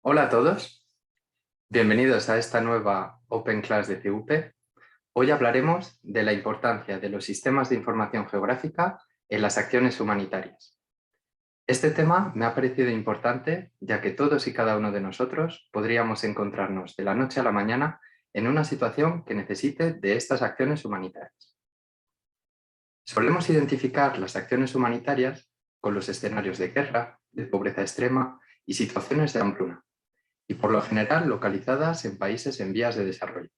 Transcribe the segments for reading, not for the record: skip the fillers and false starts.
Hola a todos, bienvenidos a esta nueva Open Class de CUP. Hoy hablaremos de la importancia de los sistemas de información geográfica en las acciones humanitarias. Este tema me ha parecido importante ya que todos y cada uno de nosotros podríamos encontrarnos de la noche a la mañana en una situación que necesite de estas acciones humanitarias. Solemos identificar las acciones humanitarias con los escenarios de guerra, de pobreza extrema y situaciones de hambruna, y por lo general localizadas en países en vías de desarrollo.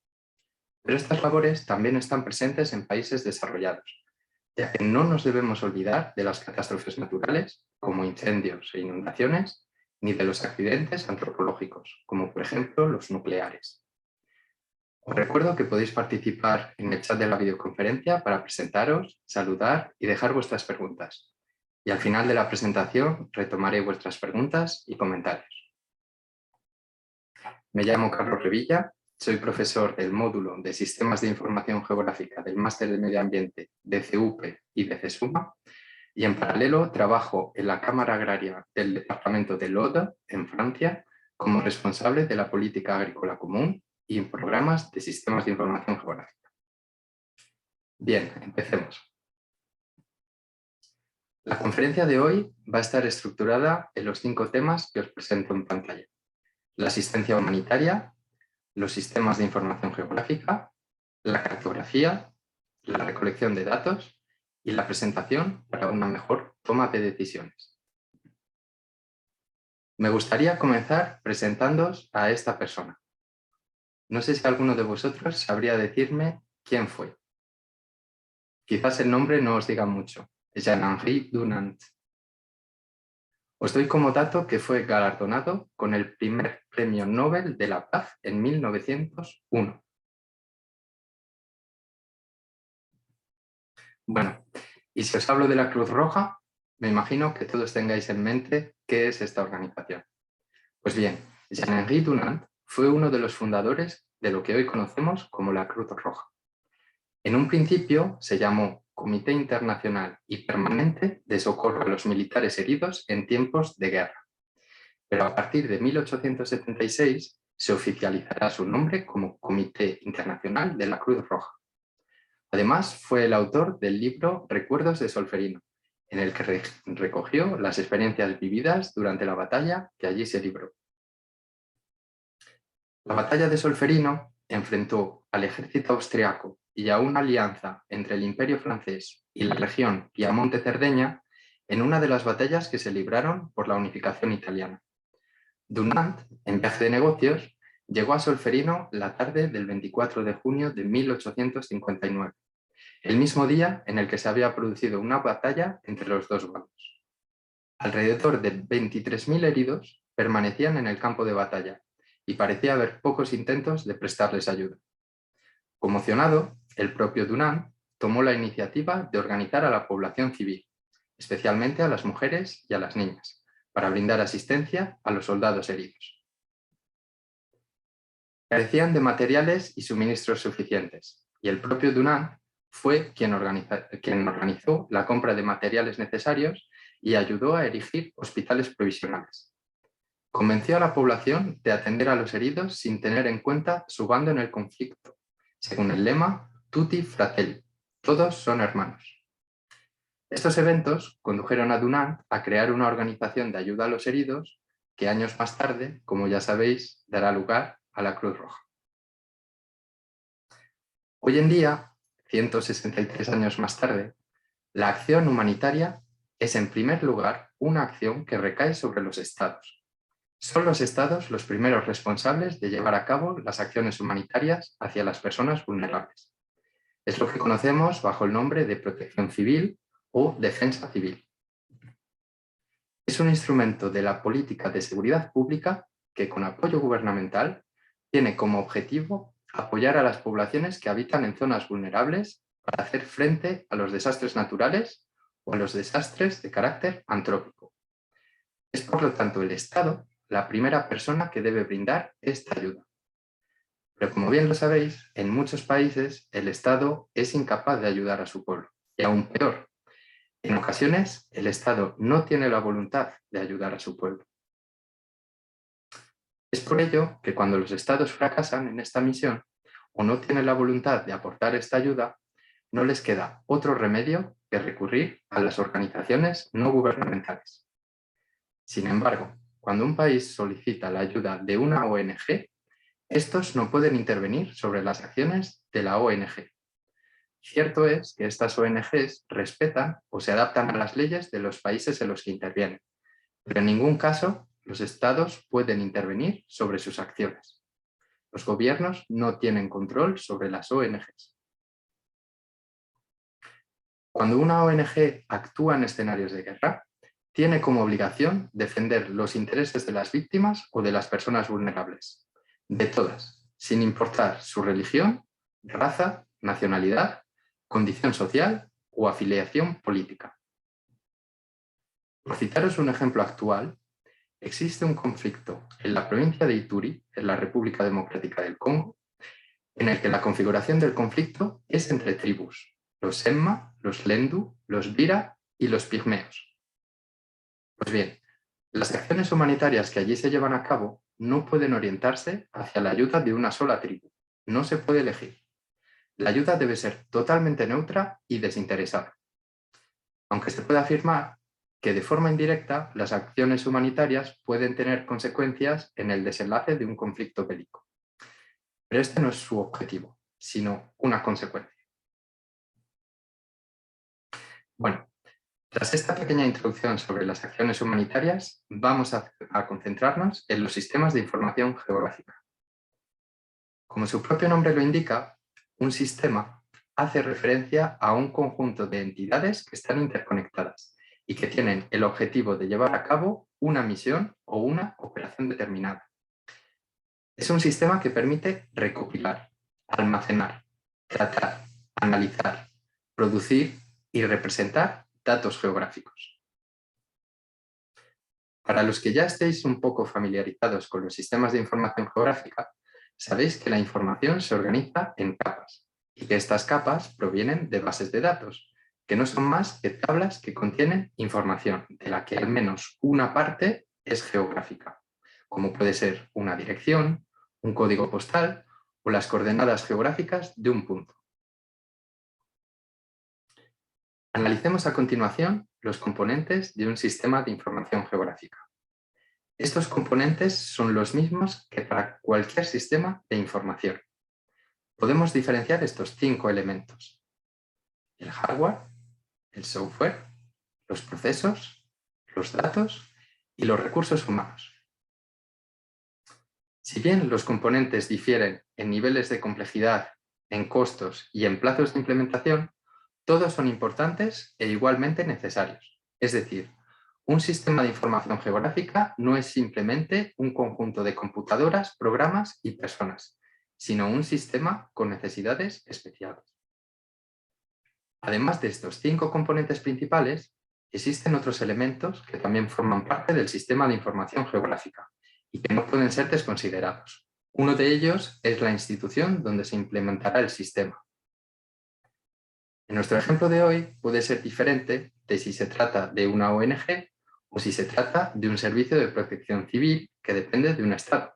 Pero estas labores también están presentes en países desarrollados, ya que no nos debemos olvidar de las catástrofes naturales, como incendios e inundaciones, ni de los accidentes antropológicos, como por ejemplo los nucleares. Os recuerdo que podéis participar en el chat de la videoconferencia para presentaros, saludar y dejar vuestras preguntas. Y al final de la presentación retomaré vuestras preguntas y comentarios. Me llamo Carlos Revilla, soy profesor del módulo de Sistemas de Información Geográfica del Máster de Medio Ambiente de CUP y de CESUMA, y en paralelo trabajo en la Cámara Agraria del departamento de l'Aude, en Francia, como responsable de la política agrícola común y en programas de sistemas de información geográfica. Bien, empecemos. La conferencia de hoy va a estar estructurada en los 5 temas que os presento en pantalla: la asistencia humanitaria, los sistemas de información geográfica, la cartografía, la recolección de datos y la presentación para una mejor toma de decisiones. Me gustaría comenzar presentándoos a esta persona. No sé si alguno de vosotros sabría decirme quién fue. Quizás el nombre no os diga mucho. Jean-Henri Dunant. Os doy como dato que fue galardonado con el primer Premio Nobel de la Paz en 1901. Bueno, y si os hablo de la Cruz Roja, me imagino que todos tengáis en mente qué es esta organización. Pues bien, Jean-Henri Dunant fue uno de los fundadores de lo que hoy conocemos como la Cruz Roja. En un principio se llamó Comité Internacional y Permanente de Socorro a los Militares Heridos en Tiempos de Guerra, pero a partir de 1876 se oficializará su nombre como Comité Internacional de la Cruz Roja. Además, fue el autor del libro Recuerdos de Solferino, en el que recogió las experiencias vividas durante la batalla que allí se libró. La batalla de Solferino enfrentó al ejército austriaco y a una alianza entre el Imperio francés y la región Piamonte-Cerdeña en una de las batallas que se libraron por la unificación italiana. Dunant, en viaje de negocios, llegó a Solferino la tarde del 24 de junio de 1859. El mismo día en el que se había producido una batalla entre los dos bandos. Alrededor de 23.000 heridos permanecían en el campo de batalla y parecía haber pocos intentos de prestarles ayuda. Conmocionado, el propio Dunant tomó la iniciativa de organizar a la población civil, especialmente a las mujeres y a las niñas, para brindar asistencia a los soldados heridos. Carecían de materiales y suministros suficientes, y el propio Dunant fue quien organizó la compra de materiales necesarios y ayudó a erigir hospitales provisionales. Convenció a la población de atender a los heridos sin tener en cuenta su bando en el conflicto, según el lema Tutti Fratelli, todos son hermanos. Estos eventos condujeron a Dunant a crear una organización de ayuda a los heridos que años más tarde, como ya sabéis, dará lugar a la Cruz Roja. Hoy en día, 163 años más tarde, la acción humanitaria es en primer lugar una acción que recae sobre los estados. Son los estados los primeros responsables de llevar a cabo las acciones humanitarias hacia las personas vulnerables. Es lo que conocemos bajo el nombre de protección civil o defensa civil. Es un instrumento de la política de seguridad pública que, con apoyo gubernamental, tiene como objetivo apoyar a las poblaciones que habitan en zonas vulnerables para hacer frente a los desastres naturales o a los desastres de carácter antrópico. Es, por lo tanto, el Estado la primera persona que debe brindar esta ayuda. Pero como bien lo sabéis, en muchos países el Estado es incapaz de ayudar a su pueblo. Y aún peor, en ocasiones el Estado no tiene la voluntad de ayudar a su pueblo. Es por ello que cuando los estados fracasan en esta misión o no tienen la voluntad de aportar esta ayuda, no les queda otro remedio que recurrir a las organizaciones no gubernamentales. Sin embargo, cuando un país solicita la ayuda de una ONG, estos no pueden intervenir sobre las acciones de la ONG. Cierto es que estas ONGs respetan o se adaptan a las leyes de los países en los que intervienen, pero en ningún caso los estados pueden intervenir sobre sus acciones. Los gobiernos no tienen control sobre las ONGs. Cuando una ONG actúa en escenarios de guerra, tiene como obligación defender los intereses de las víctimas o de las personas vulnerables, de todas, sin importar su religión, raza, nacionalidad, condición social o afiliación política. Por citaros un ejemplo actual, existe un conflicto en la provincia de Ituri, en la República Democrática del Congo, en el que la configuración del conflicto es entre tribus, los Emma, los Lendu, los Bira y los Pigmeos. Pues bien, las acciones humanitarias que allí se llevan a cabo no pueden orientarse hacia la ayuda de una sola tribu. No se puede elegir. La ayuda debe ser totalmente neutra y desinteresada. Aunque se puede afirmar que de forma indirecta las acciones humanitarias pueden tener consecuencias en el desenlace de un conflicto bélico. Pero este no es su objetivo, sino una consecuencia. Bueno, tras esta pequeña introducción sobre las acciones humanitarias, vamos a concentrarnos en los sistemas de información geográfica. Como su propio nombre lo indica, un sistema hace referencia a un conjunto de entidades que están interconectadas y que tienen el objetivo de llevar a cabo una misión o una operación determinada. Es un sistema que permite recopilar, almacenar, tratar, analizar, producir y representar datos geográficos. Para los que ya estéis un poco familiarizados con los sistemas de información geográfica, sabéis que la información se organiza en capas y que estas capas provienen de bases de datos, que no son más que tablas que contienen información de la que al menos una parte es geográfica, como puede ser una dirección, un código postal o las coordenadas geográficas de un punto. Analicemos a continuación los componentes de un sistema de información geográfica. Estos componentes son los mismos que para cualquier sistema de información. Podemos diferenciar estos 5 elementos: el hardware, el software, los procesos, los datos y los recursos humanos. Si bien los componentes difieren en niveles de complejidad, en costos y en plazos de implementación, todos son importantes e igualmente necesarios. Es decir, un sistema de información geográfica no es simplemente un conjunto de computadoras, programas y personas, sino un sistema con necesidades especiales. Además de estos 5 componentes principales, existen otros elementos que también forman parte del sistema de información geográfica y que no pueden ser desconsiderados. Uno de ellos es la institución donde se implementará el sistema. En nuestro ejemplo de hoy puede ser diferente de si se trata de una ONG o si se trata de un servicio de protección civil que depende de un Estado.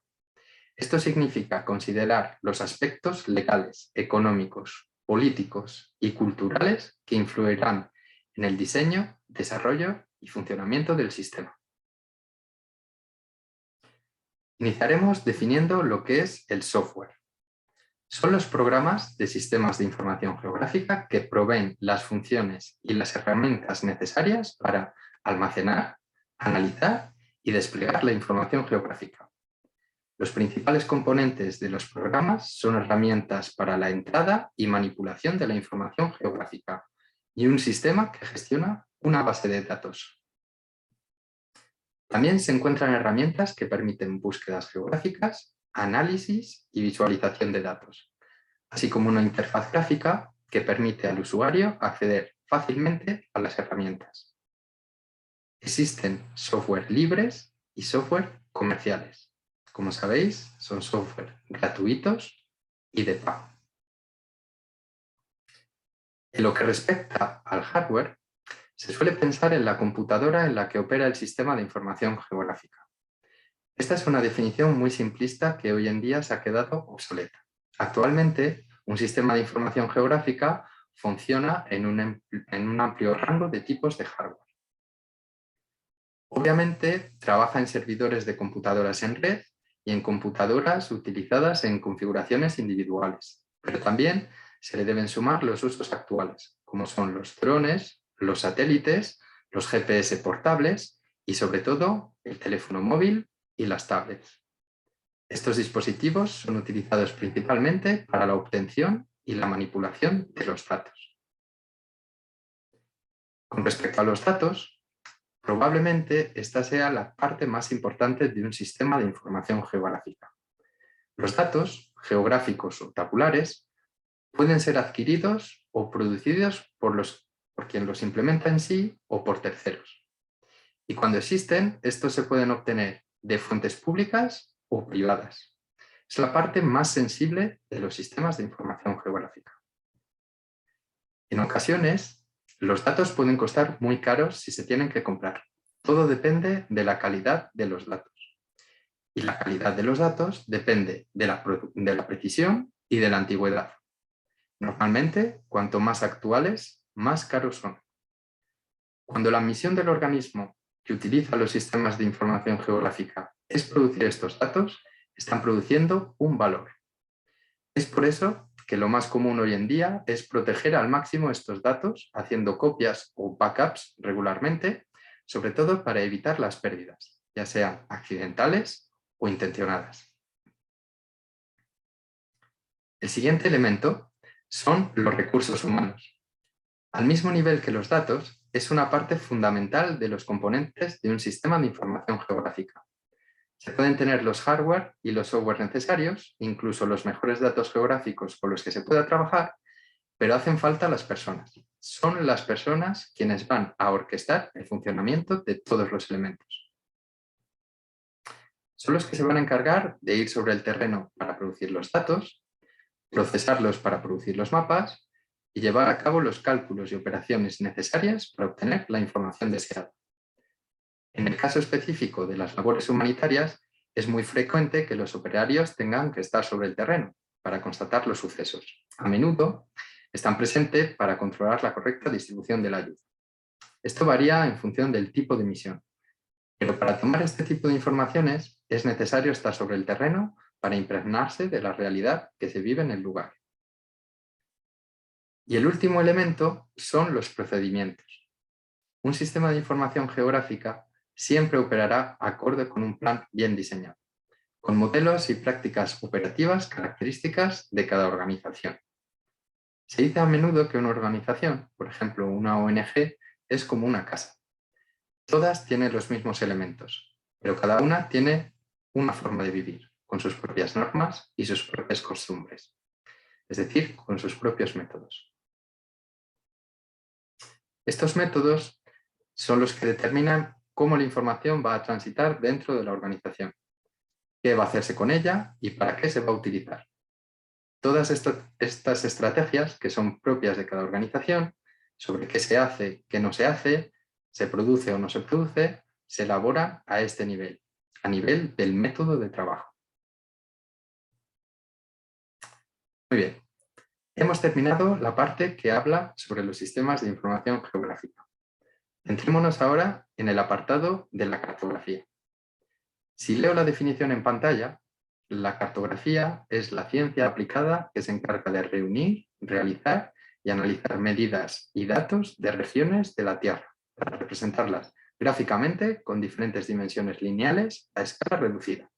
Esto significa considerar los aspectos legales, económicos, políticos y culturales que influirán en el diseño, desarrollo y funcionamiento del sistema. Iniciaremos definiendo lo que es el software. Son los programas de sistemas de información geográfica que proveen las funciones y las herramientas necesarias para almacenar, analizar y desplegar la información geográfica. Los principales componentes de los programas son herramientas para la entrada y manipulación de la información geográfica y un sistema que gestiona una base de datos. También se encuentran herramientas que permiten búsquedas geográficas, análisis y visualización de datos, así como una interfaz gráfica que permite al usuario acceder fácilmente a las herramientas. Existen software libres y software comerciales. Como sabéis, son software gratuitos y de pago. En lo que respecta al hardware, se suele pensar en la computadora en la que opera el sistema de información geográfica. Esta es una definición muy simplista que hoy en día se ha quedado obsoleta. Actualmente, un sistema de información geográfica funciona en un amplio rango de tipos de hardware. Obviamente, trabaja en servidores de computadoras en red y en computadoras utilizadas en configuraciones individuales, pero también se le deben sumar los usos actuales, como son los drones, los satélites, los GPS portables y, sobre todo, el teléfono móvil y las tablets. Estos dispositivos son utilizados principalmente para la obtención y la manipulación de los datos. Con respecto a los datos, probablemente esta sea la parte más importante de un sistema de información geográfica. Los datos, geográficos o tabulares, pueden ser adquiridos o producidos por quien los implementa en sí o por terceros. Y cuando existen, estos se pueden obtener de fuentes públicas o privadas. Es la parte más sensible de los sistemas de información geográfica. En ocasiones, los datos pueden costar muy caros si se tienen que comprar. Todo depende de la calidad de los datos. Y la calidad de los datos depende de la precisión y de la antigüedad. Normalmente, cuanto más actuales, más caros son. Cuando la misión del organismo que utiliza los sistemas de información geográfica es producir estos datos, están produciendo un valor. Es por eso que lo más común hoy en día es proteger al máximo estos datos haciendo copias o backups regularmente, sobre todo para evitar las pérdidas, ya sean accidentales o intencionadas. El siguiente elemento son los recursos humanos. Al mismo nivel que los datos, es una parte fundamental de los componentes de un sistema de información geográfica. Se pueden tener los hardware y los software necesarios, incluso los mejores datos geográficos con los que se pueda trabajar, pero hacen falta las personas. Son las personas quienes van a orquestar el funcionamiento de todos los elementos. Son los que se van a encargar de ir sobre el terreno para producir los datos, procesarlos para producir los mapas y llevar a cabo los cálculos y operaciones necesarias para obtener la información deseada. En el caso específico de las labores humanitarias, es muy frecuente que los operarios tengan que estar sobre el terreno para constatar los sucesos. A menudo están presentes para controlar la correcta distribución de la ayuda. Esto varía en función del tipo de misión, pero para tomar este tipo de informaciones es necesario estar sobre el terreno para impregnarse de la realidad que se vive en el lugar. Y el último elemento son los procedimientos. Un sistema de información geográfica siempre operará acorde con un plan bien diseñado, con modelos y prácticas operativas características de cada organización. Se dice a menudo que una organización, por ejemplo una ONG, es como una casa. Todas tienen los mismos elementos, pero cada una tiene una forma de vivir, con sus propias normas y sus propias costumbres, es decir, con sus propios métodos. Estos métodos son los que determinan cómo la información va a transitar dentro de la organización, qué va a hacerse con ella y para qué se va a utilizar. Todas estas estrategias, que son propias de cada organización, sobre qué se hace, qué no se hace, se produce o no se produce, se elaboran a este nivel, a nivel del método de trabajo. Muy bien, hemos terminado la parte que habla sobre los sistemas de información geográfica. Centrémonos ahora en el apartado de la cartografía. Si leo la definición en pantalla, la cartografía es la ciencia aplicada que se encarga de reunir, realizar y analizar medidas y datos de regiones de la Tierra para representarlas gráficamente con diferentes dimensiones lineales a escala reducida.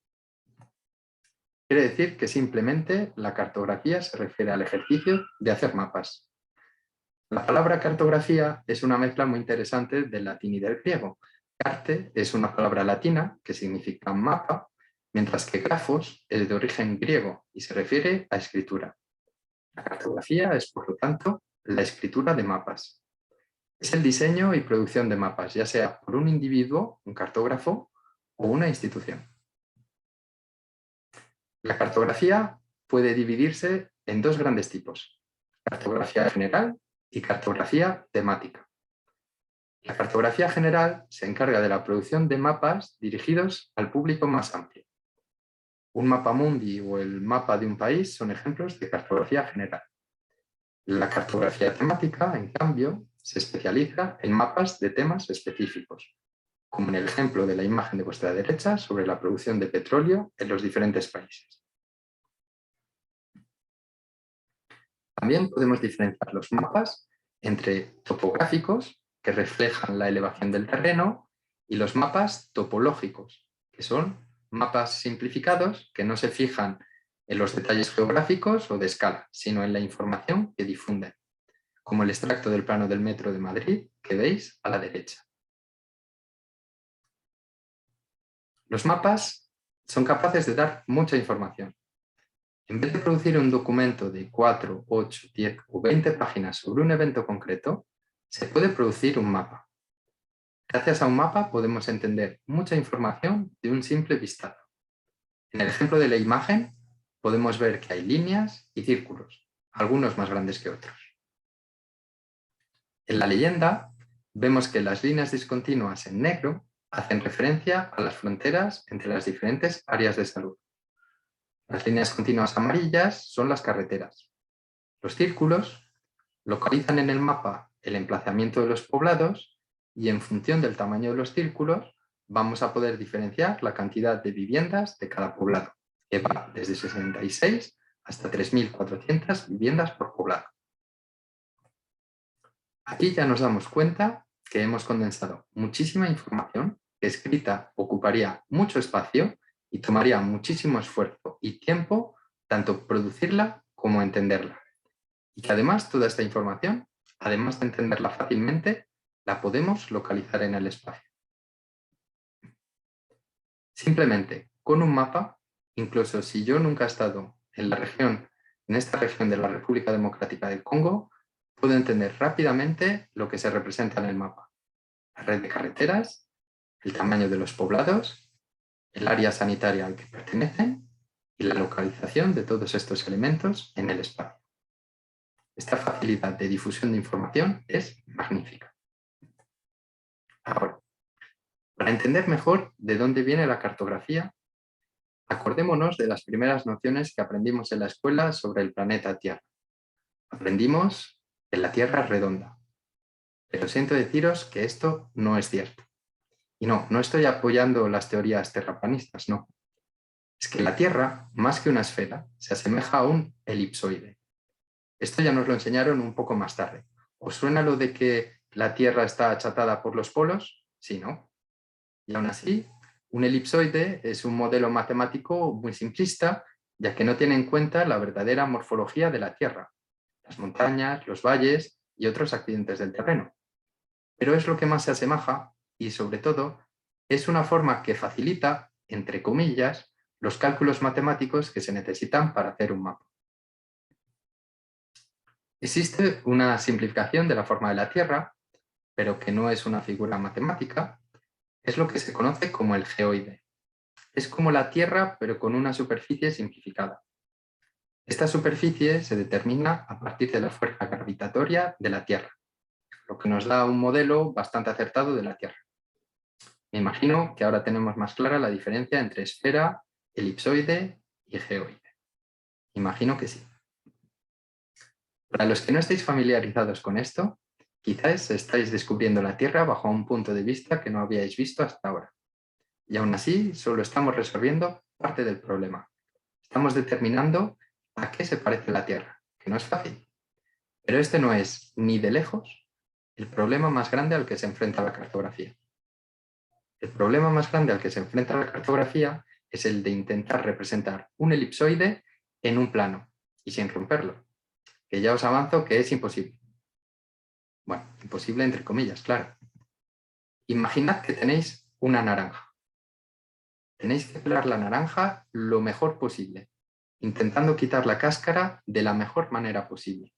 Quiere decir que simplemente la cartografía se refiere al ejercicio de hacer mapas. La palabra cartografía es una mezcla muy interesante del latín y del griego. Carte es una palabra latina que significa mapa, mientras que grafos es de origen griego y se refiere a escritura. La cartografía es, por lo tanto, la escritura de mapas. Es el diseño y producción de mapas, ya sea por un individuo, un cartógrafo, o una institución. La cartografía puede dividirse en dos grandes tipos: cartografía general y cartografía temática. La cartografía general se encarga de la producción de mapas dirigidos al público más amplio. Un mapa mundi o el mapa de un país son ejemplos de cartografía general. La cartografía temática, en cambio, se especializa en mapas de temas específicos, como en el ejemplo de la imagen de vuestra derecha sobre la producción de petróleo en los diferentes países. También podemos diferenciar los mapas entre topográficos, que reflejan la elevación del terreno, y los mapas topológicos, que son mapas simplificados que no se fijan en los detalles geográficos o de escala, sino en la información que difunden, como el extracto del plano del metro de Madrid que veis a la derecha. Los mapas son capaces de dar mucha información. En vez de producir un documento de 4, 8, 10 o 20 páginas sobre un evento concreto, se puede producir un mapa. Gracias a un mapa podemos entender mucha información de un simple vistazo. En el ejemplo de la imagen podemos ver que hay líneas y círculos, algunos más grandes que otros. En la leyenda vemos que las líneas discontinuas en negro hacen referencia a las fronteras entre las diferentes áreas de salud. Las líneas continuas amarillas son las carreteras. Los círculos localizan en el mapa el emplazamiento de los poblados y en función del tamaño de los círculos vamos a poder diferenciar la cantidad de viviendas de cada poblado, que va desde 66 hasta 3.400 viviendas por poblado. Aquí ya nos damos cuenta que hemos condensado muchísima información que escrita ocuparía mucho espacio y tomaría muchísimo esfuerzo y tiempo tanto producirla como entenderla. Y que además toda esta información, además de entenderla fácilmente, la podemos localizar en el espacio. Simplemente con un mapa, incluso si yo nunca he estado en esta región de la República Democrática del Congo, puedo entender rápidamente lo que se representa en el mapa. La red de carreteras, el tamaño de los poblados, el área sanitaria al que pertenecen y la localización de todos estos elementos en el espacio. Esta facilidad de difusión de información es magnífica. Ahora, para entender mejor de dónde viene la cartografía, acordémonos de las primeras nociones que aprendimos en la escuela sobre el planeta Tierra. Aprendimos que la Tierra es redonda, pero siento deciros que esto no es cierto. Y no estoy apoyando las teorías terraplanistas, no. Es que la Tierra, más que una esfera, se asemeja a un elipsoide. Esto ya nos lo enseñaron un poco más tarde. ¿Os suena lo de que la Tierra está achatada por los polos? Sí, ¿no? Y aún así, un elipsoide es un modelo matemático muy simplista, ya que no tiene en cuenta la verdadera morfología de la Tierra, las montañas, los valles y otros accidentes del terreno. Pero es lo que más se asemeja y, sobre todo, es una forma que facilita, entre comillas, los cálculos matemáticos que se necesitan para hacer un mapa. Existe una simplificación de la forma de la Tierra, pero que no es una figura matemática, es lo que se conoce como el geoide. Es como la Tierra, pero con una superficie simplificada. Esta superficie se determina a partir de la fuerza gravitatoria de la Tierra, lo que nos da un modelo bastante acertado de la Tierra. Me imagino que ahora tenemos más clara la diferencia entre esfera, elipsoide y geoide. Imagino que sí. Para los que no estéis familiarizados con esto, quizás estáis descubriendo la Tierra bajo un punto de vista que no habíais visto hasta ahora. Y aún así, solo estamos resolviendo parte del problema. Estamos determinando a qué se parece la Tierra, que no es fácil. Pero este no es, ni de lejos, el problema más grande al que se enfrenta la cartografía. El problema más grande al que se enfrenta la cartografía es el de intentar representar un elipsoide en un plano y sin romperlo, que ya os avanzo que es imposible. Bueno, imposible entre comillas, claro. Imaginad que tenéis una naranja. Tenéis que pelar la naranja lo mejor posible, intentando quitar la cáscara de la mejor manera posible.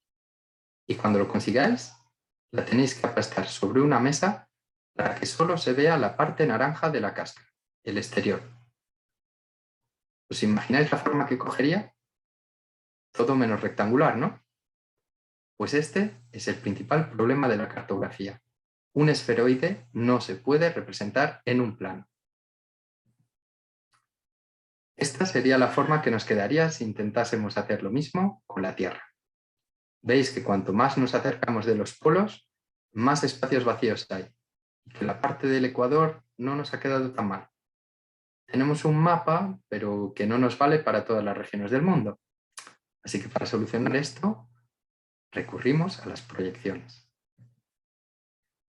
Y cuando lo consigáis, la tenéis que aplastar sobre una mesa para que solo se vea la parte naranja de la cáscara, el exterior. ¿Os imagináis la forma que cogería? Todo menos rectangular, ¿no? Pues este es el principal problema de la cartografía. Un esferoide no se puede representar en un plano. Esta sería la forma que nos quedaría si intentásemos hacer lo mismo con la Tierra. Veis que cuanto más nos acercamos de los polos, más espacios vacíos hay, y que la parte del ecuador no nos ha quedado tan mal. Tenemos un mapa, pero que no nos vale para todas las regiones del mundo. Así que para solucionar esto, recurrimos a las proyecciones.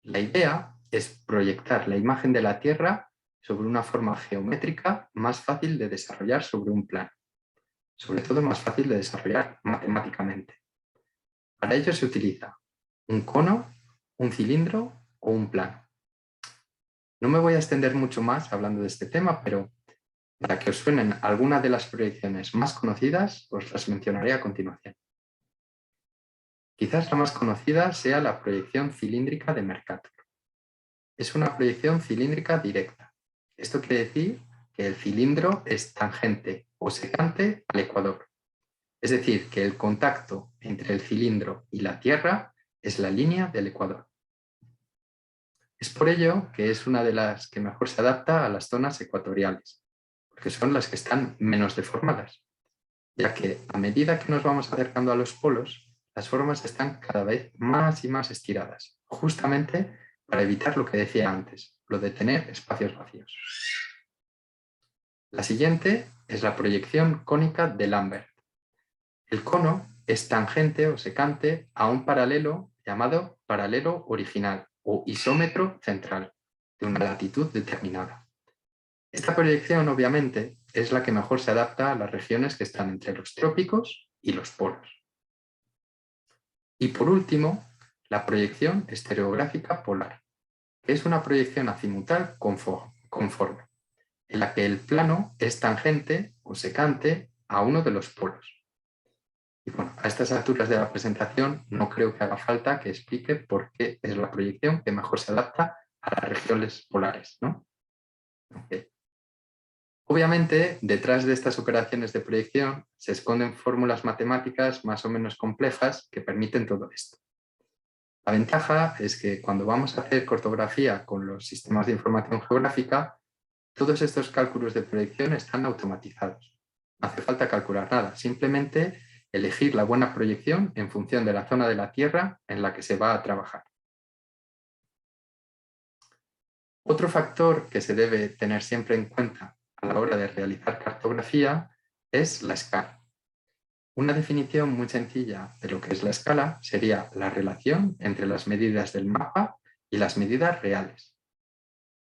La idea es proyectar la imagen de la Tierra sobre una forma geométrica más fácil de desarrollar sobre un plano. Sobre todo más fácil de desarrollar matemáticamente. Para ello se utiliza un cono, un cilindro o un plano. No me voy a extender mucho más hablando de este tema, pero para que os suenen algunas de las proyecciones más conocidas, os las mencionaré a continuación. Quizás la más conocida sea la proyección cilíndrica de Mercator. Es una proyección cilíndrica directa. Esto quiere decir que el cilindro es tangente o secante al ecuador. Es decir, que el contacto entre el cilindro y la Tierra es la línea del ecuador. Es por ello que es una de las que mejor se adapta a las zonas ecuatoriales, porque son las que están menos deformadas, ya que a medida que nos vamos acercando a los polos, las formas están cada vez más y más estiradas, justamente para evitar lo que decía antes, lo de tener espacios vacíos. La siguiente es la proyección cónica de Lambert. El cono es tangente o secante a un paralelo llamado paralelo original o isómetro central de una latitud determinada. Esta proyección, obviamente, es la que mejor se adapta a las regiones que están entre los trópicos y los polos. Y por último, la proyección estereográfica polar, que es una proyección azimutal conforme, en la que el plano es tangente o secante a uno de los polos. Y bueno, a estas alturas de la presentación no creo que haga falta que explique por qué es la proyección que mejor se adapta a las regiones polares, ¿no? Okay. Obviamente, detrás de estas operaciones de proyección se esconden fórmulas matemáticas más o menos complejas que permiten todo esto. La ventaja es que cuando vamos a hacer cartografía con los sistemas de información geográfica, todos estos cálculos de proyección están automatizados. No hace falta calcular nada, simplemente elegir la buena proyección en función de la zona de la Tierra en la que se va a trabajar. Otro factor que se debe tener siempre en cuenta a la hora de realizar cartografía es la escala. Una definición muy sencilla de lo que es la escala sería la relación entre las medidas del mapa y las medidas reales.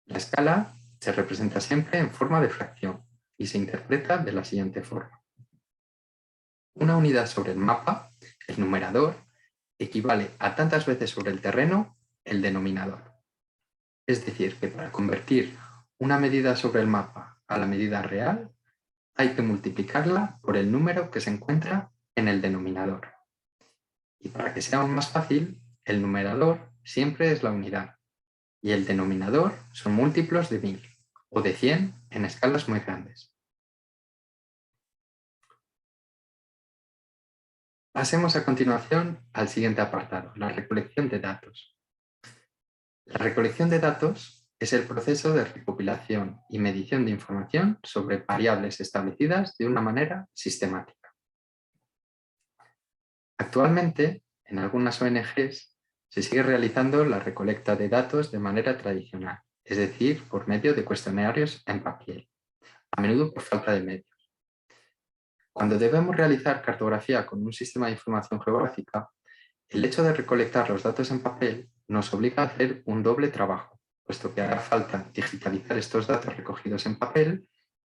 La escala se representa siempre en forma de fracción y se interpreta de la siguiente forma. Una unidad sobre el mapa, el numerador, equivale a tantas veces sobre el terreno el denominador. Es decir, que para convertir una medida sobre el mapa a la medida real, hay que multiplicarla por el número que se encuentra en el denominador. Y para que sea aún más fácil, el numerador siempre es la unidad y el denominador son múltiplos de 1000 o de 100 en escalas muy grandes. Pasemos a continuación al siguiente apartado, la recolección de datos. La recolección de datos es el proceso de recopilación y medición de información sobre variables establecidas de una manera sistemática. Actualmente, en algunas ONGs, se sigue realizando la recolecta de datos de manera tradicional, es decir, por medio de cuestionarios en papel, a menudo por falta de medios. Cuando debemos realizar cartografía con un sistema de información geográfica, el hecho de recolectar los datos en papel nos obliga a hacer un doble trabajo, puesto que hará falta digitalizar estos datos recogidos en papel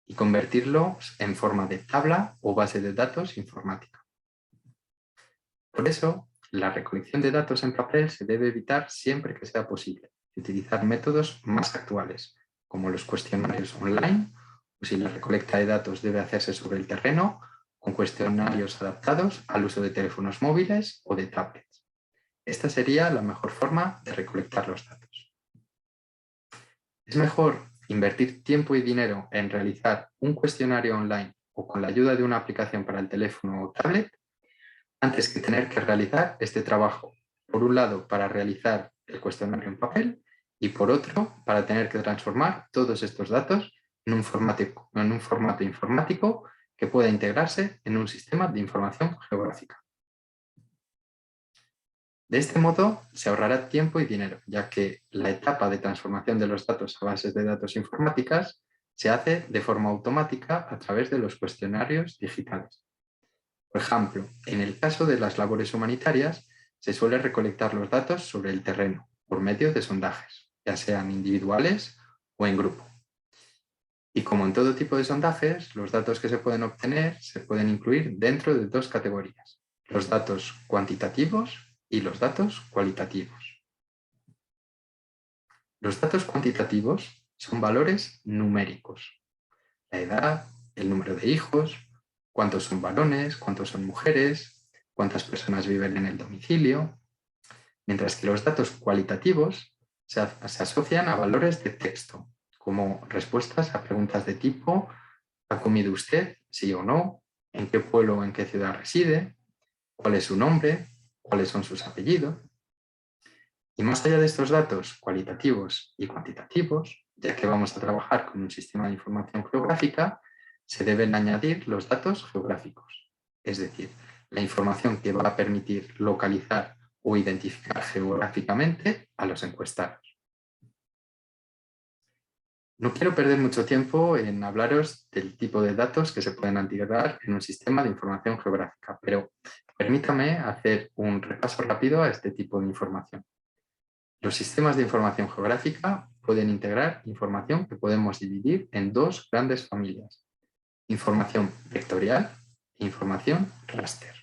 y convertirlos en forma de tabla o base de datos informática. Por eso, la recolección de datos en papel se debe evitar siempre que sea posible y utilizar métodos más actuales, como los cuestionarios online, o si la recolecta de datos debe hacerse sobre el terreno, con cuestionarios adaptados al uso de teléfonos móviles o de tablets. Esta sería la mejor forma de recolectar los datos. Es mejor invertir tiempo y dinero en realizar un cuestionario online o con la ayuda de una aplicación para el teléfono o tablet antes que tener que realizar este trabajo, por un lado para realizar el cuestionario en papel, y por otro, para tener que transformar todos estos datos en un formato informático que pueda integrarse en un sistema de información geográfica. De este modo, se ahorrará tiempo y dinero, ya que la etapa de transformación de los datos a bases de datos informáticas se hace de forma automática a través de los cuestionarios digitales. Por ejemplo, en el caso de las labores humanitarias, se suele recolectar los datos sobre el terreno por medio de sondajes, ya sean individuales o en grupo. Y como en todo tipo de sondajes, los datos que se pueden obtener se pueden incluir dentro de dos categorías: los datos cuantitativos y los datos cualitativos. Los datos cuantitativos son valores numéricos: la edad, el número de hijos, cuántos son varones, cuántos son mujeres, cuántas personas viven en el domicilio, mientras que los datos cualitativos se asocian a valores de texto, como respuestas a preguntas de tipo ¿ha comido usted? ¿Sí o no? ¿En qué pueblo o en qué ciudad reside? ¿Cuál es su nombre? ¿Cuáles son sus apellidos? Y más allá de estos datos cualitativos y cuantitativos, ya que vamos a trabajar con un sistema de información geográfica, se deben añadir los datos geográficos, es decir, la información que va a permitir localizar o identificar geográficamente a los encuestados. No quiero perder mucho tiempo en hablaros del tipo de datos que se pueden integrar en un sistema de información geográfica, pero permítame hacer un repaso rápido a este tipo de información. Los sistemas de información geográfica pueden integrar información que podemos dividir en dos grandes familias: información vectorial e información raster.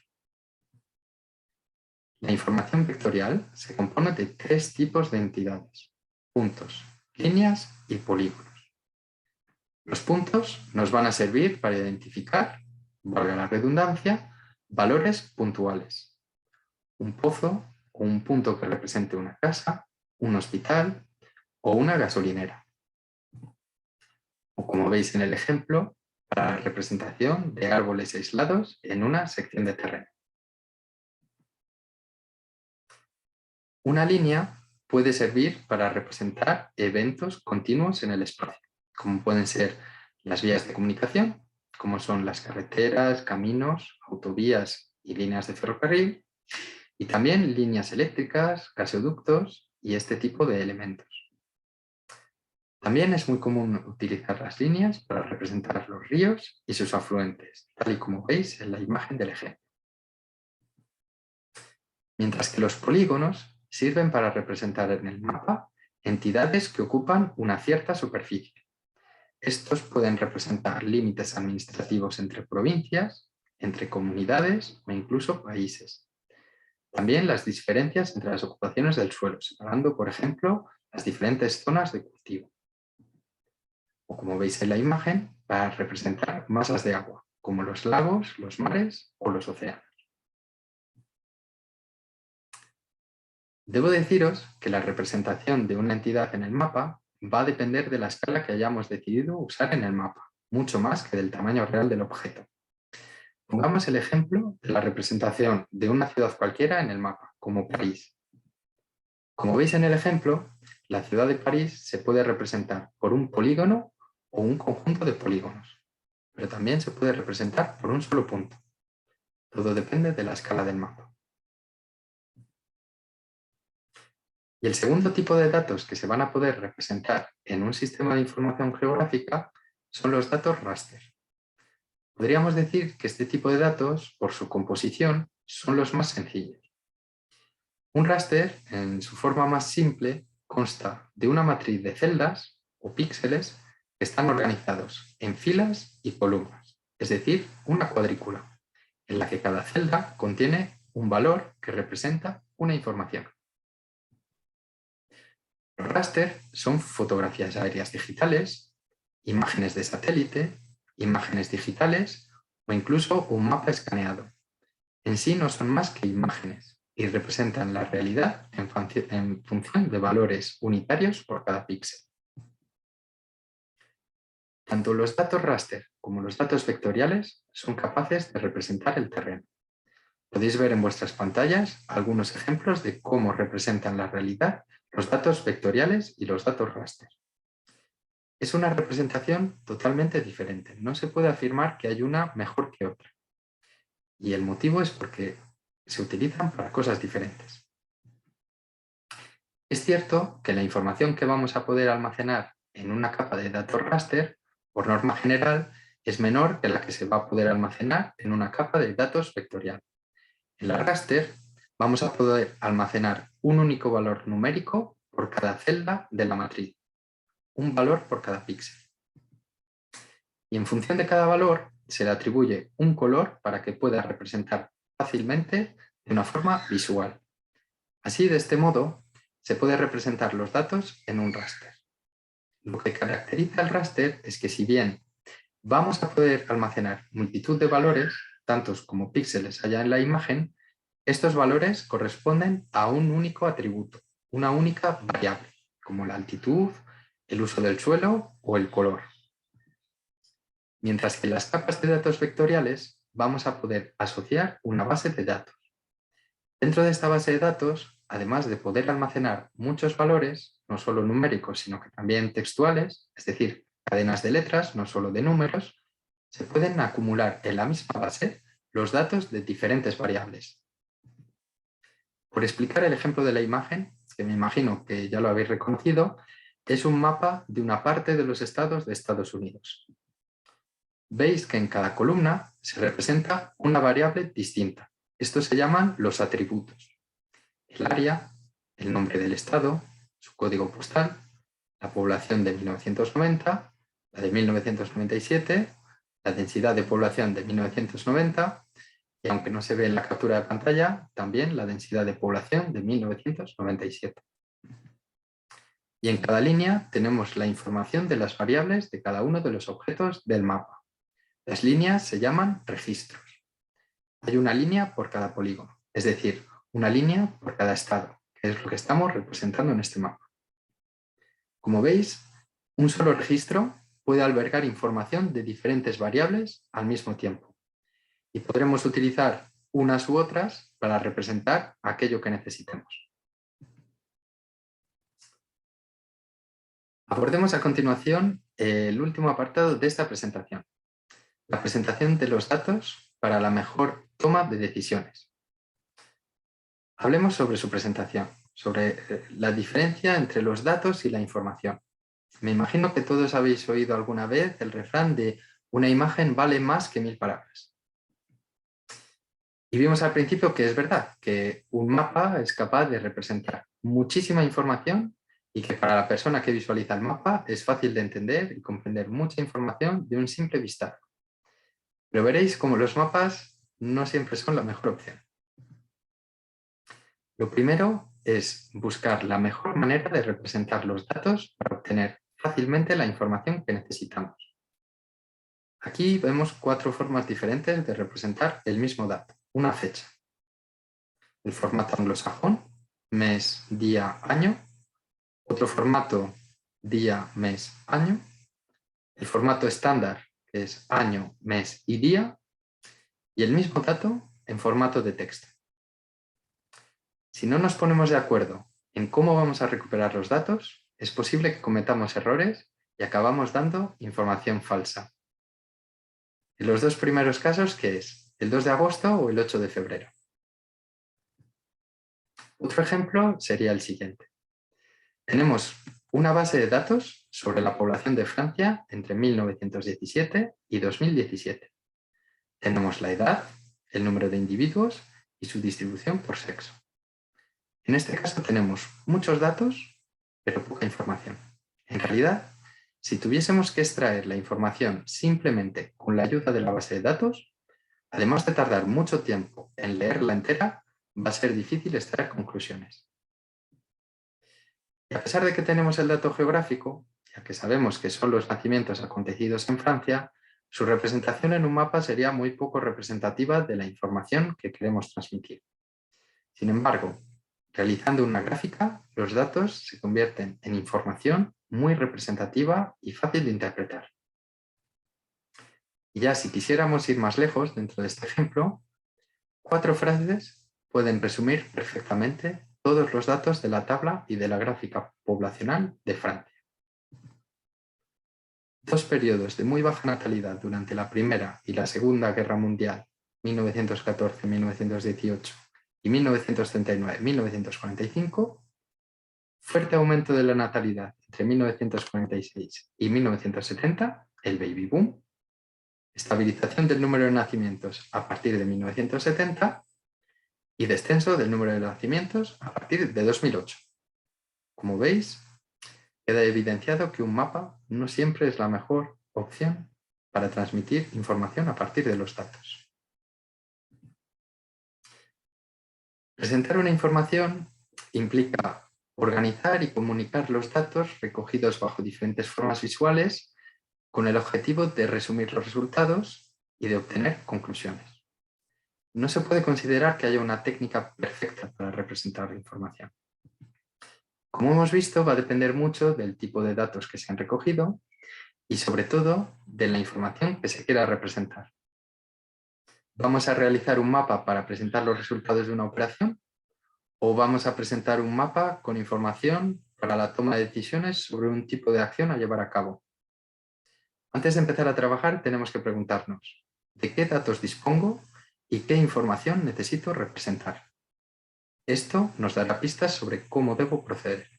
La información vectorial se compone de tres tipos de entidades: puntos, líneas y polígonos. Los puntos nos van a servir para identificar, valga la redundancia, valores puntuales: un pozo o un punto que represente una casa, un hospital o una gasolinera. O como veis en el ejemplo, para la representación de árboles aislados en una sección de terreno. Una línea puede servir para representar eventos continuos en el espacio, como pueden ser las vías de comunicación, como son las carreteras, caminos, autovías y líneas de ferrocarril, y también líneas eléctricas, gasoductos y este tipo de elementos. También es muy común utilizar las líneas para representar los ríos y sus afluentes, tal y como veis en la imagen del ejemplo. Mientras que los polígonos sirven para representar en el mapa entidades que ocupan una cierta superficie. Estos pueden representar límites administrativos entre provincias, entre comunidades o incluso países. También las diferencias entre las ocupaciones del suelo, separando, por ejemplo, las diferentes zonas de cultivo. O como veis en la imagen, para representar masas de agua, como los lagos, los mares o los océanos. Debo deciros que la representación de una entidad en el mapa va a depender de la escala que hayamos decidido usar en el mapa, mucho más que del tamaño real del objeto. Pongamos el ejemplo de la representación de una ciudad cualquiera en el mapa, como París. Como veis en el ejemplo, la ciudad de París se puede representar por un polígono o un conjunto de polígonos, pero también se puede representar por un solo punto. Todo depende de la escala del mapa. Y el segundo tipo de datos que se van a poder representar en un sistema de información geográfica son los datos raster. Podríamos decir que este tipo de datos, por su composición, son los más sencillos. Un raster, en su forma más simple, consta de una matriz de celdas o píxeles que están organizados en filas y columnas, es decir, una cuadrícula, en la que cada celda contiene un valor que representa una información. Los raster son fotografías aéreas digitales, imágenes de satélite, imágenes digitales o incluso un mapa escaneado. En sí no son más que imágenes y representan la realidad en función de valores unitarios por cada píxel. Tanto los datos raster como los datos vectoriales son capaces de representar el terreno. Podéis ver en vuestras pantallas algunos ejemplos de cómo representan la realidad los datos vectoriales y los datos raster. Es una representación totalmente diferente. No se puede afirmar que hay una mejor que otra. Y el motivo es porque se utilizan para cosas diferentes. Es cierto que la información que vamos a poder almacenar en una capa de datos raster, por norma general, es menor que la que se va a poder almacenar en una capa de datos vectorial. En la raster vamos a poder almacenar un único valor numérico por cada celda de la matriz, un valor por cada píxel. Y en función de cada valor se le atribuye un color para que pueda representar fácilmente de una forma visual. Así, de este modo, se puede representar los datos en un raster. Lo que caracteriza el raster es que si bien vamos a poder almacenar multitud de valores, tantos como píxeles haya en la imagen, estos valores corresponden a un único atributo, una única variable, como la altitud, el uso del suelo o el color. Mientras que en las capas de datos vectoriales vamos a poder asociar una base de datos. Dentro de esta base de datos, además de poder almacenar muchos valores, no solo numéricos, sino que también textuales, es decir, cadenas de letras, no solo de números, se pueden acumular en la misma base los datos de diferentes variables. Por explicar el ejemplo de la imagen, que me imagino que ya lo habéis reconocido, es un mapa de una parte de los estados de Estados Unidos. Veis que en cada columna se representa una variable distinta. Estos se llaman los atributos. El área, el nombre del estado, su código postal, la población de 1990, la de 1997, la densidad de población de 1990 y, aunque no se ve en la captura de pantalla, también la densidad de población de 1997. Y en cada línea tenemos la información de las variables de cada uno de los objetos del mapa. Las líneas se llaman registros. Hay una línea por cada polígono, es decir, una línea por cada estado, que es lo que estamos representando en este mapa. Como veis, un solo registro puede albergar información de diferentes variables al mismo tiempo y podremos utilizar unas u otras para representar aquello que necesitemos. Abordemos a continuación el último apartado de esta presentación, la presentación de los datos para la mejor toma de decisiones. Hablemos sobre su presentación, sobre la diferencia entre los datos y la información. Me imagino que todos habéis oído alguna vez el refrán de una imagen vale más que 1000 palabras. Y vimos al principio que es verdad, que un mapa es capaz de representar muchísima información y que para la persona que visualiza el mapa es fácil de entender y comprender mucha información de un simple vistazo. Pero veréis cómo los mapas no siempre son la mejor opción. Lo primero es buscar la mejor manera de representar los datos para obtener fácilmente la información que necesitamos. Aquí vemos 4 formas diferentes de representar el mismo dato, una fecha. El formato anglosajón, mes, día, año. Otro formato, día, mes, año. El formato estándar, que es año, mes y día. Y el mismo dato en formato de texto. Si no nos ponemos de acuerdo en cómo vamos a recuperar los datos, es posible que cometamos errores y acabamos dando información falsa. En los dos primeros casos, ¿qué es? ¿El 2 de agosto o el 8 de febrero? Otro ejemplo sería el siguiente. Tenemos una base de datos sobre la población de Francia entre 1917 y 2017. Tenemos la edad, el número de individuos y su distribución por sexo. En este caso tenemos muchos datos, pero poca información. En realidad, si tuviésemos que extraer la información simplemente con la ayuda de la base de datos, además de tardar mucho tiempo en leerla entera, va a ser difícil extraer conclusiones. Y a pesar de que tenemos el dato geográfico, ya que sabemos que son los nacimientos acontecidos en Francia, su representación en un mapa sería muy poco representativa de la información que queremos transmitir. Sin embargo, realizando una gráfica, los datos se convierten en información muy representativa y fácil de interpretar. Y ya si quisiéramos ir más lejos dentro de este ejemplo, 4 frases pueden resumir perfectamente todos los datos de la tabla y de la gráfica poblacional de Francia. 2 periodos de muy baja natalidad durante la Primera y la Segunda Guerra Mundial, 1914-1918 y 1939-1945, fuerte aumento de la natalidad entre 1946 y 1970, el baby boom, estabilización del número de nacimientos a partir de 1970 y descenso del número de nacimientos a partir de 2008. Como veis, queda evidenciado que un mapa no siempre es la mejor opción para transmitir información a partir de los datos. Presentar una información implica organizar y comunicar los datos recogidos bajo diferentes formas visuales con el objetivo de resumir los resultados y de obtener conclusiones. No se puede considerar que haya una técnica perfecta para representar la información. Como hemos visto, va a depender mucho del tipo de datos que se han recogido y sobre todo de la información que se quiera representar. ¿Vamos a realizar un mapa para presentar los resultados de una operación? ¿O vamos a presentar un mapa con información para la toma de decisiones sobre un tipo de acción a llevar a cabo? Antes de empezar a trabajar tenemos que preguntarnos ¿de qué datos dispongo y qué información necesito representar? Esto nos dará pistas sobre cómo debo proceder.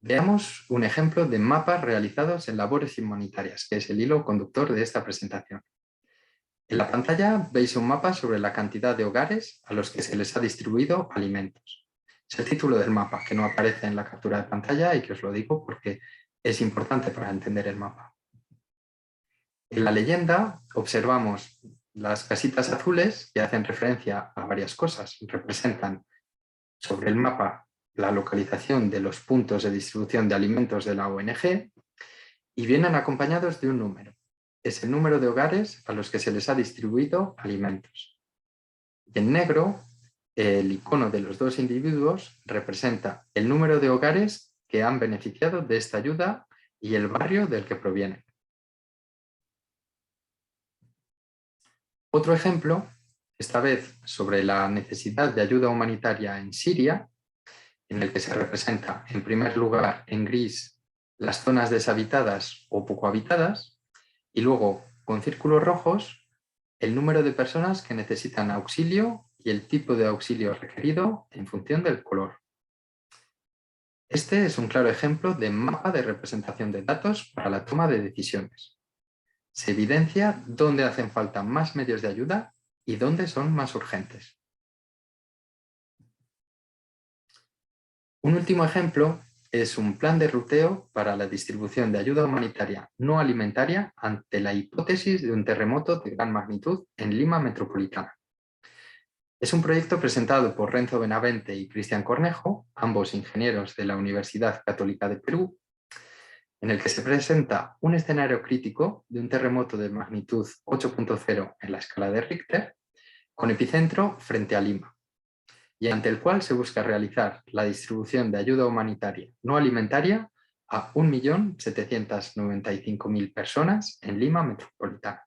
Veamos un ejemplo de mapas realizados en labores humanitarias, que es el hilo conductor de esta presentación. En la pantalla veis un mapa sobre la cantidad de hogares a los que se les ha distribuido alimentos. Es el título del mapa, que no aparece en la captura de pantalla y que os lo digo porque es importante para entender el mapa. En la leyenda observamos las casitas azules que hacen referencia a varias cosas. Representan sobre el mapa la localización de los puntos de distribución de alimentos de la ONG y vienen acompañados de un número. Es el número de hogares a los que se les ha distribuido alimentos. Y en negro, el icono de los dos individuos representa el número de hogares que han beneficiado de esta ayuda y el barrio del que provienen. Otro ejemplo, esta vez sobre la necesidad de ayuda humanitaria en Siria, en el que se representa en primer lugar en gris las zonas deshabitadas o poco habitadas y luego con círculos rojos el número de personas que necesitan auxilio y el tipo de auxilio requerido en función del color. Este es un claro ejemplo de mapa de representación de datos para la toma de decisiones. Se evidencia dónde hacen falta más medios de ayuda y dónde son más urgentes. Un último ejemplo es un plan de ruteo para la distribución de ayuda humanitaria no alimentaria ante la hipótesis de un terremoto de gran magnitud en Lima metropolitana. Es un proyecto presentado por Renzo Benavente y Cristian Cornejo, ambos ingenieros de la Universidad Católica de Perú, en el que se presenta un escenario crítico de un terremoto de magnitud 8.0 en la escala de Richter, con epicentro frente a Lima, y ante el cual se busca realizar la distribución de ayuda humanitaria no alimentaria a 1.795.000 personas en Lima metropolitana.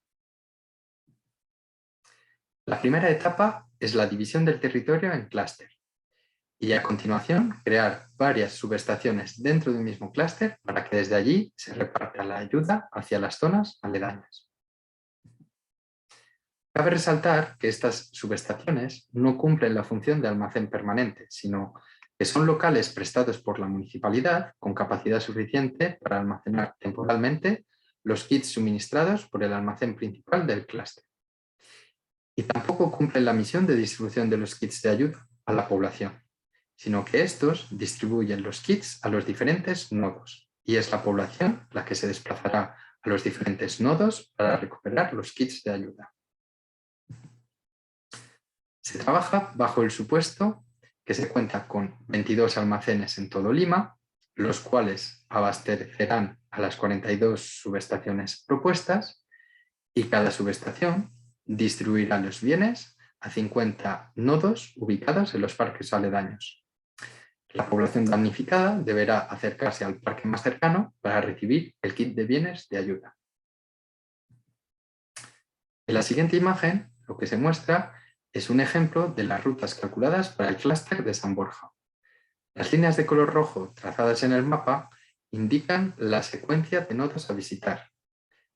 La primera etapa es la división del territorio en clúster y a continuación crear varias subestaciones dentro de un mismo clúster para que desde allí se reparta la ayuda hacia las zonas aledañas. Cabe resaltar que estas subestaciones no cumplen la función de almacén permanente, sino que son locales prestados por la municipalidad con capacidad suficiente para almacenar temporalmente los kits suministrados por el almacén principal del clúster. Y tampoco cumplen la misión de distribución de los kits de ayuda a la población, sino que estos distribuyen los kits a los diferentes nodos y es la población la que se desplazará a los diferentes nodos para recuperar los kits de ayuda. Se trabaja bajo el supuesto que se cuenta con 22 almacenes en todo Lima, los cuales abastecerán a las 42 subestaciones propuestas y cada subestación distribuirá los bienes a 50 nodos ubicados en los parques aledaños. La población damnificada deberá acercarse al parque más cercano para recibir el kit de bienes de ayuda. En la siguiente imagen, lo que se muestra es un ejemplo de las rutas calculadas para el clúster de San Borja. Las líneas de color rojo trazadas en el mapa indican la secuencia de nodos a visitar,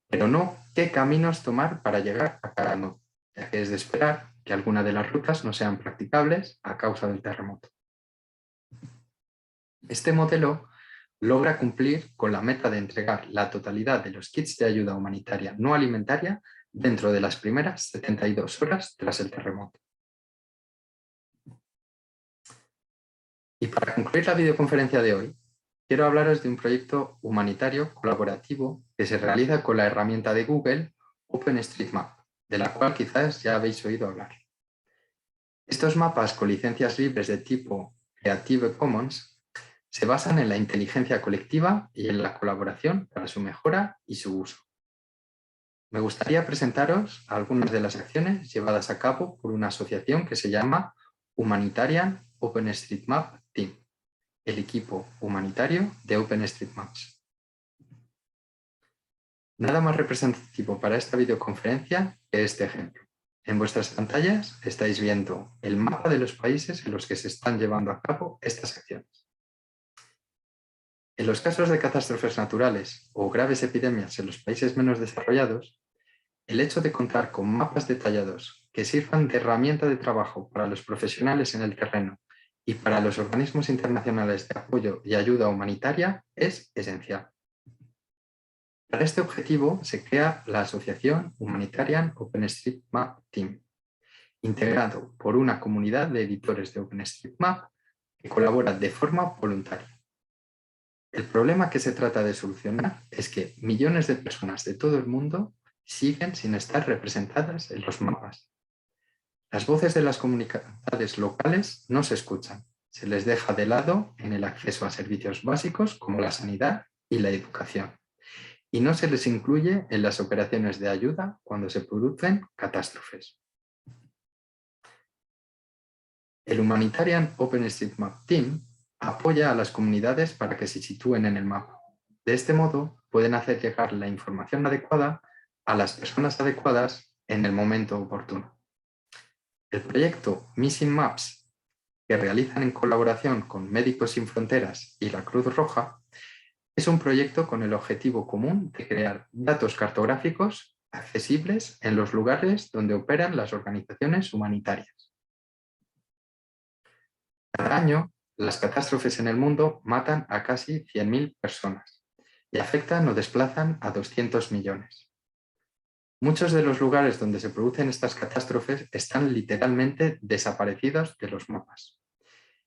pero no qué caminos tomar para llegar a cada nodo, ya que es de esperar que algunas de las rutas no sean practicables a causa del terremoto. Este modelo logra cumplir con la meta de entregar la totalidad de los kits de ayuda humanitaria no alimentaria dentro de las primeras 72 horas tras el terremoto. Y para concluir la videoconferencia de hoy, quiero hablaros de un proyecto humanitario colaborativo que se realiza con la herramienta de Google OpenStreetMap, de la cual quizás ya habéis oído hablar. Estos mapas con licencias libres de tipo Creative Commons se basan en la inteligencia colectiva y en la colaboración para su mejora y su uso. Me gustaría presentaros algunas de las acciones llevadas a cabo por una asociación que se llama Humanitarian OpenStreetMap Team, el equipo humanitario de OpenStreetMaps. Nada más representativo para esta videoconferencia que este ejemplo. En vuestras pantallas estáis viendo el mapa de los países en los que se están llevando a cabo estas acciones. En los casos de catástrofes naturales o graves epidemias en los países menos desarrollados, el hecho de contar con mapas detallados que sirvan de herramienta de trabajo para los profesionales en el terreno y para los organismos internacionales de apoyo y ayuda humanitaria es esencial. Para este objetivo se crea la asociación Humanitarian OpenStreetMap Team, integrado por una comunidad de editores de OpenStreetMap que colabora de forma voluntaria. El problema que se trata de solucionar es que millones de personas de todo el mundo siguen sin estar representadas en los mapas. Las voces de las comunidades locales no se escuchan, se les deja de lado en el acceso a servicios básicos como la sanidad y la educación, y no se les incluye en las operaciones de ayuda cuando se producen catástrofes. El Humanitarian OpenStreetMap Team apoya a las comunidades para que se sitúen en el mapa. De este modo, pueden hacer llegar la información adecuada a las personas adecuadas en el momento oportuno. El proyecto Missing Maps, que realizan en colaboración con Médicos Sin Fronteras y la Cruz Roja, es un proyecto con el objetivo común de crear datos cartográficos accesibles en los lugares donde operan las organizaciones humanitarias. Cada año, las catástrofes en el mundo matan a casi 100.000 personas y afectan o desplazan a 200 millones. Muchos de los lugares donde se producen estas catástrofes están literalmente desaparecidos de los mapas.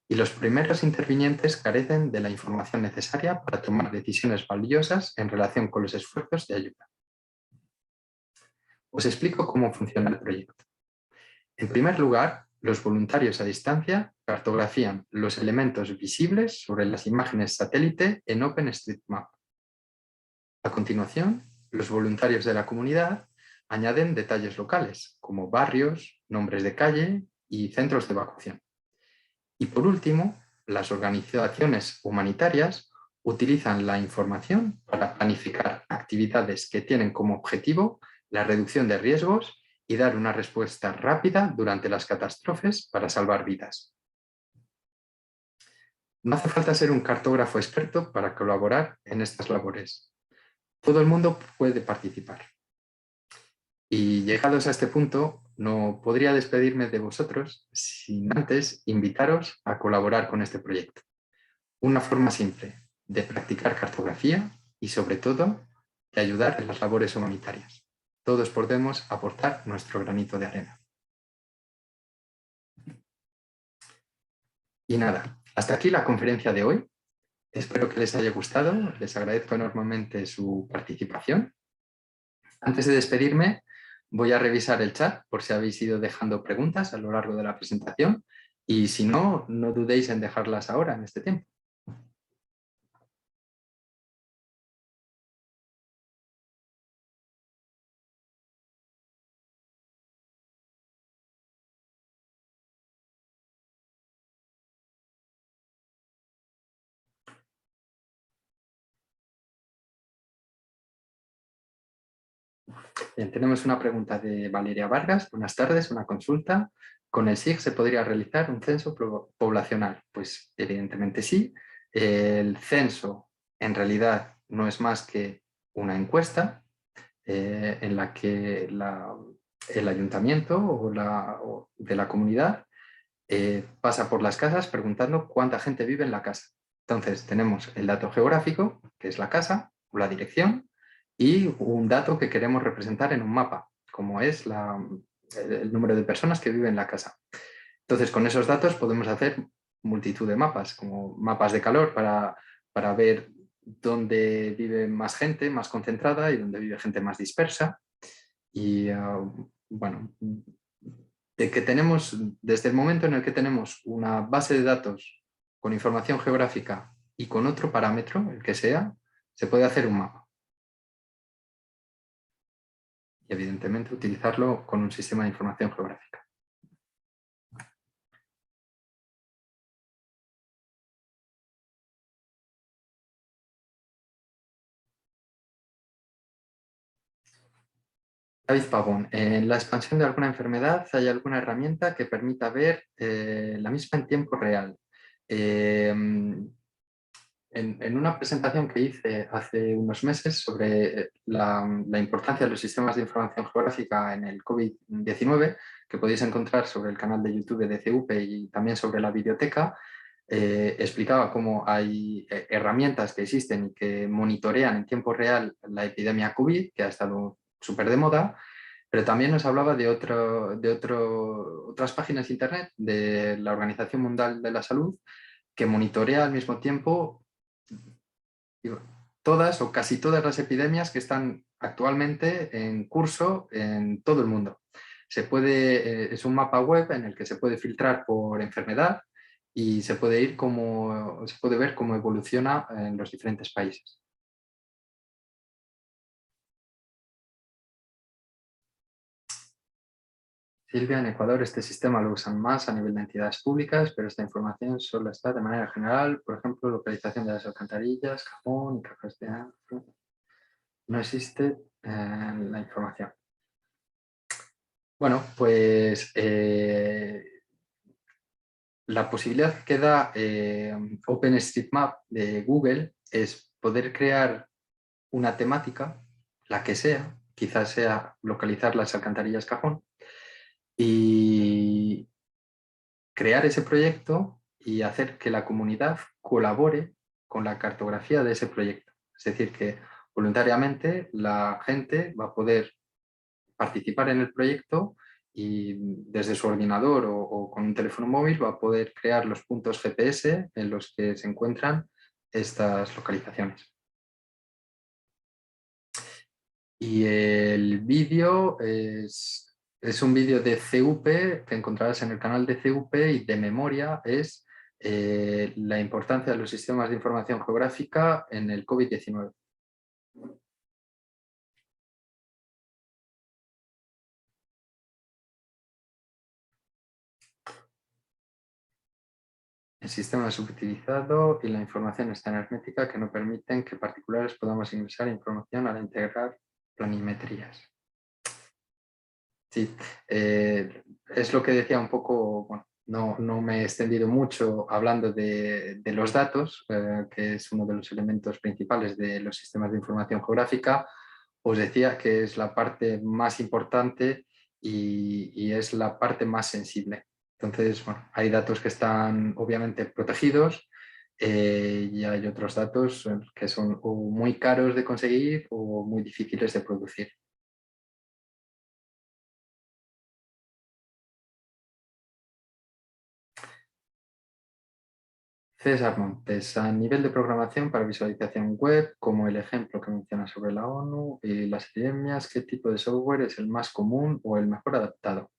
Y los primeros intervinientes carecen de la información necesaria para tomar decisiones valiosas en relación con los esfuerzos de ayuda. Os explico cómo funciona el proyecto. En primer lugar, los voluntarios a distancia cartografían los elementos visibles sobre las imágenes satélite en OpenStreetMap. A continuación, los voluntarios de la comunidad añaden detalles locales, como barrios, nombres de calle y centros de evacuación. Y por último, las organizaciones humanitarias utilizan la información para planificar actividades que tienen como objetivo la reducción de riesgos y dar una respuesta rápida durante las catástrofes para salvar vidas. No hace falta ser un cartógrafo experto para colaborar en estas labores. Todo el mundo puede participar. Y llegados a este punto, no podría despedirme de vosotros sin antes invitaros a colaborar con este proyecto. Una forma simple de practicar cartografía y, sobre todo, de ayudar en las labores humanitarias. Todos podemos aportar nuestro granito de arena. Y nada, hasta aquí la conferencia de hoy. Espero que les haya gustado. Les agradezco enormemente su participación. Antes de despedirme, voy a revisar el chat por si habéis ido dejando preguntas a lo largo de la presentación y si no, no dudéis en dejarlas ahora en este tiempo. Bien, tenemos una pregunta de Valeria Vargas. Buenas tardes, una consulta. ¿Con el SIG se podría realizar un censo poblacional? Pues evidentemente sí. El censo en realidad no es más que una encuesta en la que el ayuntamiento o de la comunidad pasa por las casas preguntando cuánta gente vive en la casa. Entonces tenemos el dato geográfico, que es la casa, o la dirección, y un dato que queremos representar en un mapa, como es el número de personas que viven en la casa. Entonces con esos datos podemos hacer multitud de mapas, como mapas de calor para ver dónde vive más gente, más concentrada, y dónde vive gente más dispersa. Y bueno, desde el momento en el que tenemos una base de datos con información geográfica y con otro parámetro, el que sea, se puede hacer un mapa. Y evidentemente utilizarlo con un sistema de información geográfica. David Pavón, en la expansión de alguna enfermedad, ¿hay alguna herramienta que permita ver la misma en tiempo real? En una presentación que hice hace unos meses sobre la importancia de los sistemas de información geográfica en el COVID-19, que podéis encontrar sobre el canal de YouTube de CUPE y también sobre la biblioteca, explicaba cómo hay herramientas que existen y que monitorean en tiempo real la epidemia COVID, que ha estado súper de moda, pero también nos hablaba otras páginas de internet de la Organización Mundial de la Salud que monitorea al mismo tiempo digo, todas o casi todas las epidemias que están actualmente en curso en todo el mundo. Es un mapa web en el que se puede filtrar por enfermedad y se puede ver cómo evoluciona en los diferentes países. Silvia, en Ecuador este sistema lo usan más a nivel de entidades públicas, pero esta información solo está de manera general, por ejemplo, localización de las alcantarillas, jabón y cajas de agua. No existe la información. Bueno, pues la posibilidad que da OpenStreetMap de Google es poder crear una temática, la que sea, quizás sea localizar las alcantarillas cajón, y crear ese proyecto y hacer que la comunidad colabore con la cartografía de ese proyecto. Es decir, que voluntariamente la gente va a poder participar en el proyecto y desde su ordenador o con un teléfono móvil va a poder crear los puntos GPS en los que se encuentran estas localizaciones. Y el vídeo es un vídeo de CUP que encontrarás en el canal de CUP y de memoria es la importancia de los sistemas de información geográfica en el COVID-19. El sistema es subutilizado y la información es tan hermética que no permiten que particulares podamos ingresar información al integrar planimetrías. Sí, es lo que decía un poco, bueno, no me he extendido mucho hablando de los datos, que es uno de los elementos principales de los sistemas de información geográfica. Os decía que es la parte más importante y es la parte más sensible. Entonces, bueno, hay datos que están obviamente protegidos y hay otros datos que son o muy caros de conseguir o muy difíciles de producir. César Montes, a nivel de programación para visualización web, como el ejemplo que menciona sobre la ONU y las epidemias, ¿qué tipo de software es el más común o el mejor adaptado?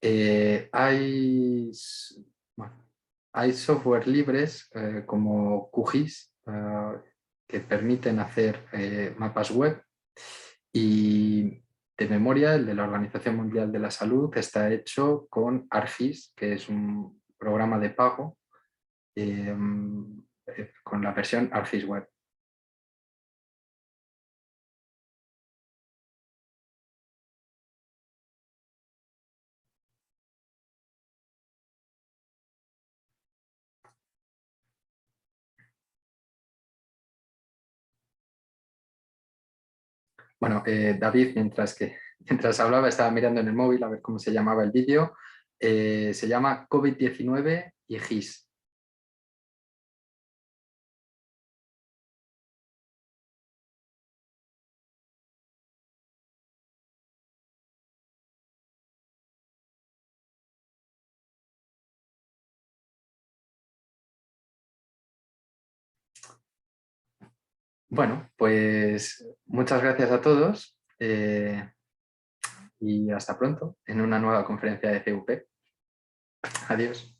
Eh, hay, s- bueno, hay software libres como QGIS que permiten hacer mapas web y de memoria el de la Organización Mundial de la Salud está hecho con ArcGIS, que es un programa de pago eh, con la versión ArcGIS Web. Bueno, David, mientras hablaba, estaba mirando en el móvil a ver cómo se llamaba el vídeo. Se llama COVID-19 y GIS. Bueno, pues muchas gracias a todos y hasta pronto en una nueva conferencia de CUP. Adiós.